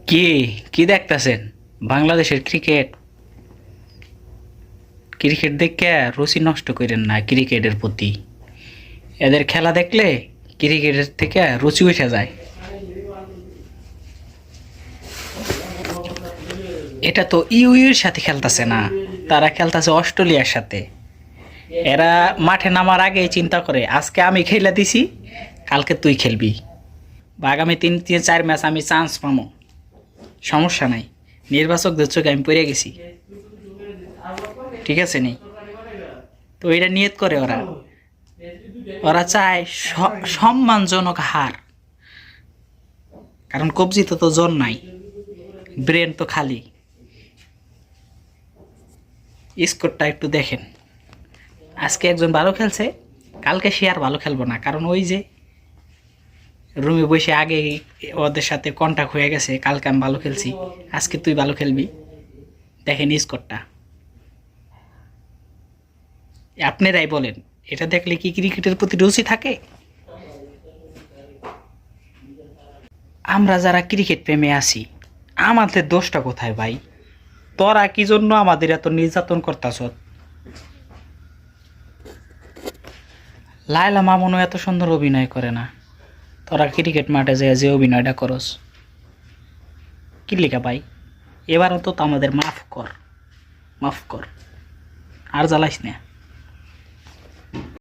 কি কি দেখতাছেন? বাংলাদেশের ক্রিকেট ক্রিকেট দেখে রুচি নষ্ট করেন না ক্রিকেটের প্রতি। এদের খেলা দেখলে ক্রিকেটের থেকে রুচি উঠে যায়। এটা তো ইউইর সাথে খেলতেছে না, তারা খেলতেছে অস্ট্রেলিয়ার সাথে। এরা মাঠে নামার আগেই চিন্তা করে আজকে আমি খেলে দিছি, কালকে তুই খেলবি, বা আগামী 3-4 ম্যাচ আমি চান্স পাবো, সমস্যা নাই। নির্বাচকদের চোখে আমি পড়ে গেছি, ঠিক আছে নি? তো এটা নিয়ত করে ওরা ওরা চায় সম্মানজনক হার। কারণ কবজিতে তো জোর নাই, ব্রেন তো খালি। স্কোরটা একটু দেখেন, আজকে একজন ভালো খেলছে, কালকে সে আর ভালো খেলবো না, কারণ ওই যে রুমে বসে আগে ওদের সাথে কন্টাক্ট হয়ে গেছে, কালকে আমি ভালো খেলছি, আজকে তুই ভালো খেলবি। দেখেন স্কোরটা, আপনারাই বলেন, এটা দেখলে কি ক্রিকেটের প্রতি রুচি থাকে? আমরা যারা ক্রিকেট প্রেমে আছি, আমাদের দোষটা কোথায় ভাই? তোরা কি জন্য আমাদের এত নির্যাতন করতাছ? লায়লা মামুনও এত সুন্দর অভিনয় করে না, তোরা ক্রিকেট মাঠে যে যে অভিনয়টা করস, কি লিখা ভাই? এবারও তো আমাদের মাফ কর, মাফ কর, আর জ্বালাইস না।